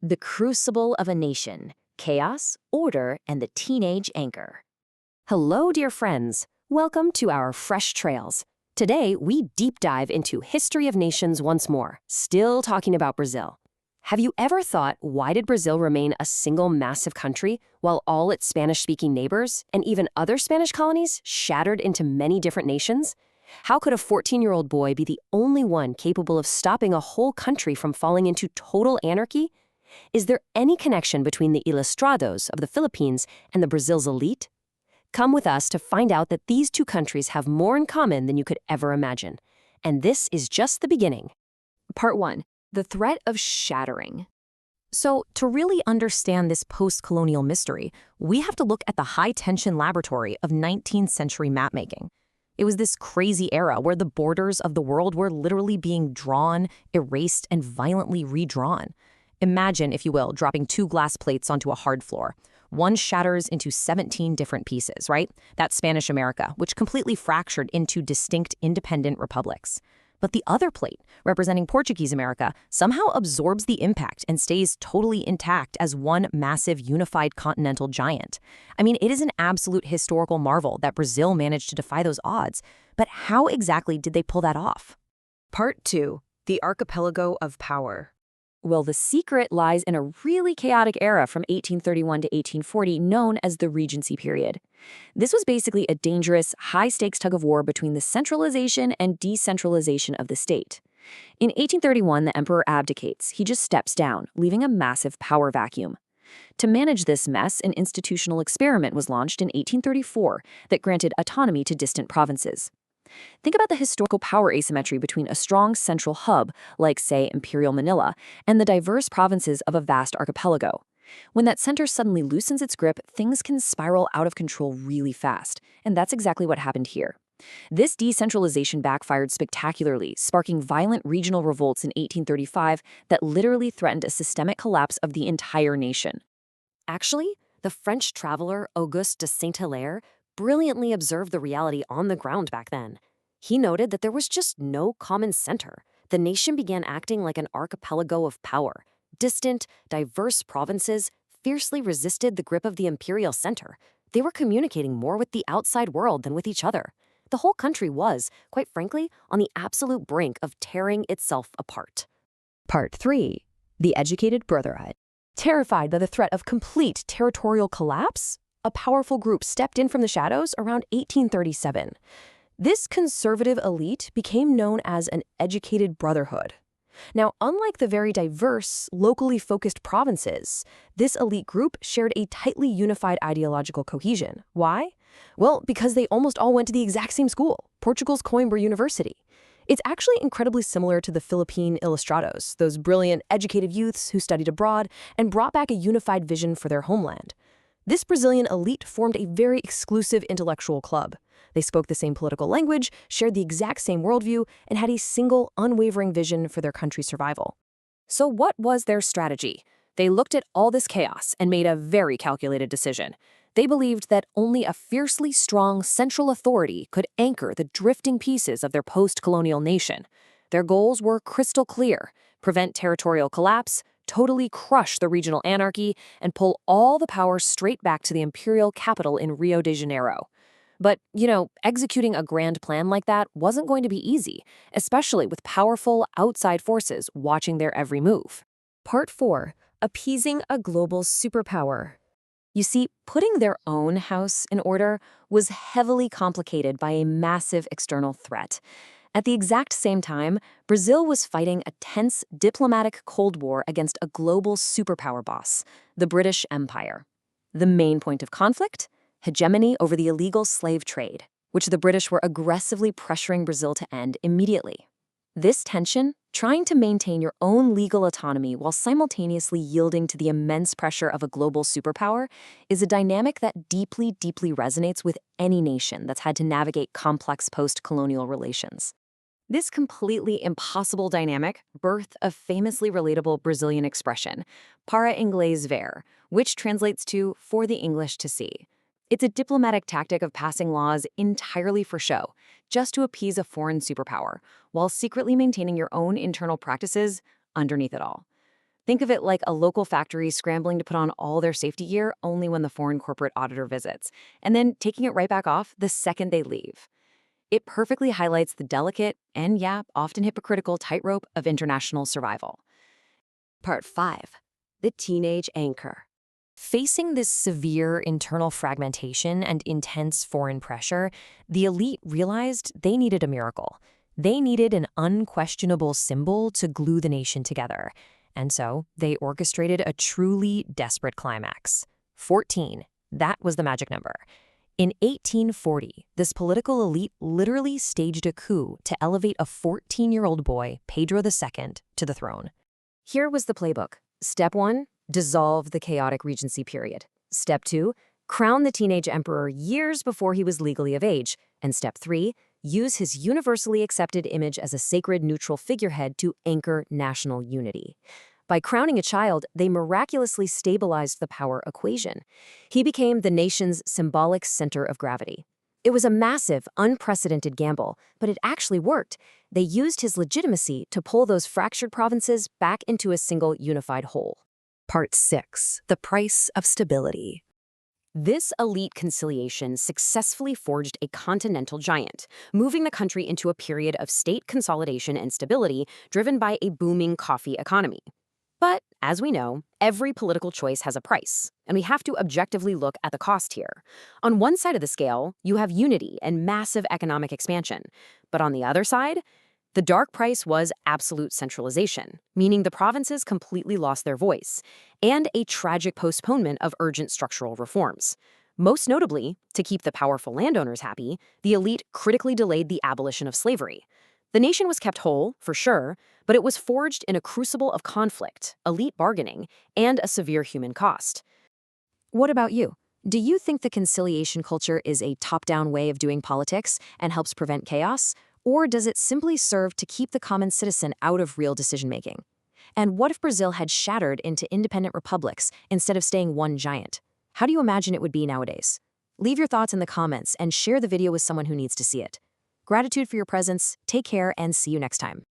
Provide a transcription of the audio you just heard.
The Crucible of a Nation, Chaos, Order, and the Teenage Anchor. Hello, dear friends. Welcome to our Fresh Trails. Today, we deep dive into history of nations once more, still talking about Brazil. Have you ever thought, why did Brazil remain a single massive country while all its Spanish-speaking neighbors, and even other Spanish colonies, shattered into many different nations? How could a 14-year-old boy be the only one capable of stopping a whole country from falling into total anarchy? Is there any connection between the Ilustrados of the Philippines and the Brazil's elite? Come with us to find out that these two countries have more in common than you could ever imagine. And this is just the beginning. Part 1. The threat of shattering. So, to really understand this post-colonial mystery, we have to look at the high-tension laboratory of 19th century mapmaking. It was this crazy era where the borders of the world were literally being drawn, erased, and violently redrawn. Imagine, if you will, dropping two glass plates onto a hard floor. One shatters into 17 different pieces, right? That's Spanish America, which completely fractured into distinct independent republics. But the other plate, representing Portuguese America, somehow absorbs the impact and stays totally intact as one massive unified continental giant. I mean, it is an absolute historical marvel that Brazil managed to defy those odds. But how exactly did they pull that off? Part 2. The Archipelago of Power. Well, the secret lies in a really chaotic era from 1831 to 1840 known as the Regency period. This was basically a dangerous, high-stakes tug-of-war between the centralization and decentralization of the state. In 1831, the emperor abdicates. He just steps down, leaving a massive power vacuum. To manage this mess, an institutional experiment was launched in 1834 that granted autonomy to distant provinces. Think about the historical power asymmetry between a strong central hub, like, say, Imperial Manila, and the diverse provinces of a vast archipelago. When that center suddenly loosens its grip, things can spiral out of control really fast, and that's exactly what happened here. This decentralization backfired spectacularly, sparking violent regional revolts in 1835 that literally threatened a systemic collapse of the entire nation. Actually, the French traveler Auguste de Saint-Hilaire brilliantly observed the reality on the ground back then. He noted that there was just no common center. The nation began acting like an archipelago of power. Distant, diverse provinces fiercely resisted the grip of the imperial center. They were communicating more with the outside world than with each other. The whole country was, quite frankly, on the absolute brink of tearing itself apart. Part 3. The Educated Brotherhood. Terrified by the threat of complete territorial collapse, a powerful group stepped in from the shadows around 1837. This conservative elite became known as an educated brotherhood. Now, unlike the very diverse, locally focused provinces, this elite group shared a tightly unified ideological cohesion. Why? Well, because they almost all went to the exact same school, Portugal's Coimbra University. It's actually incredibly similar to the Philippine Ilustrados, those brilliant, educated youths who studied abroad and brought back a unified vision for their homeland. This Brazilian elite formed a very exclusive intellectual club. They spoke the same political language, shared the exact same worldview, and had a single, unwavering vision for their country's survival. So what was their strategy? They looked at all this chaos and made a very calculated decision. They believed that only a fiercely strong central authority could anchor the drifting pieces of their post-colonial nation. Their goals were crystal clear: prevent territorial collapse, totally crush the regional anarchy, and pull all the power straight back to the imperial capital in Rio de Janeiro. But, executing a grand plan like that wasn't going to be easy, especially with powerful outside forces watching their every move. Part 4. Appeasing a global superpower. You see, putting their own house in order was heavily complicated by a massive external threat. At the exact same time, Brazil was fighting a tense diplomatic Cold War against a global superpower boss, the British Empire. The main point of conflict? Hegemony over the illegal slave trade, which the British were aggressively pressuring Brazil to end immediately. This tension, trying to maintain your own legal autonomy while simultaneously yielding to the immense pressure of a global superpower, is a dynamic that deeply, deeply resonates with any nation that's had to navigate complex post-colonial relations. This completely impossible dynamic birthed a famously relatable Brazilian expression, para inglês ver, which translates to for the English to see. It's a diplomatic tactic of passing laws entirely for show, just to appease a foreign superpower, while secretly maintaining your own internal practices underneath it all. Think of it like a local factory scrambling to put on all their safety gear only when the foreign corporate auditor visits, and then taking it right back off the second they leave. It perfectly highlights the delicate and, yeah, often hypocritical tightrope of international survival. Part 5. The Teenage Anchor. Facing this severe internal fragmentation and intense foreign pressure, the elite realized they needed a miracle. They needed an unquestionable symbol to glue the nation together. And so they orchestrated a truly desperate climax. 14. That was the magic number. In 1840, this political elite literally staged a coup to elevate a 14-year-old boy, Pedro II, to the throne. Here was the playbook. Step 1, dissolve the chaotic regency period. Step 2, crown the teenage emperor years before he was legally of age. And step 3, use his universally accepted image as a sacred neutral figurehead to anchor national unity. By crowning a child, they miraculously stabilized the power equation. He became the nation's symbolic center of gravity. It was a massive, unprecedented gamble, but it actually worked. They used his legitimacy to pull those fractured provinces back into a single unified whole. Part 6. The Price of Stability. This elite conciliation successfully forged a continental giant, moving the country into a period of state consolidation and stability driven by a booming coffee economy. But, as we know, every political choice has a price, and we have to objectively look at the cost here. On one side of the scale, you have unity and massive economic expansion. But on the other side, the dark price was absolute centralization, meaning the provinces completely lost their voice, and a tragic postponement of urgent structural reforms. Most notably, to keep the powerful landowners happy, the elite critically delayed the abolition of slavery. The nation was kept whole, for sure, but it was forged in a crucible of conflict, elite bargaining, and a severe human cost. What about you? Do you think the conciliation culture is a top-down way of doing politics and helps prevent chaos? Or does it simply serve to keep the common citizen out of real decision-making? And what if Brazil had shattered into independent republics instead of staying one giant? How do you imagine it would be nowadays? Leave your thoughts in the comments and share the video with someone who needs to see it. Gratitude for your presence, take care, and see you next time.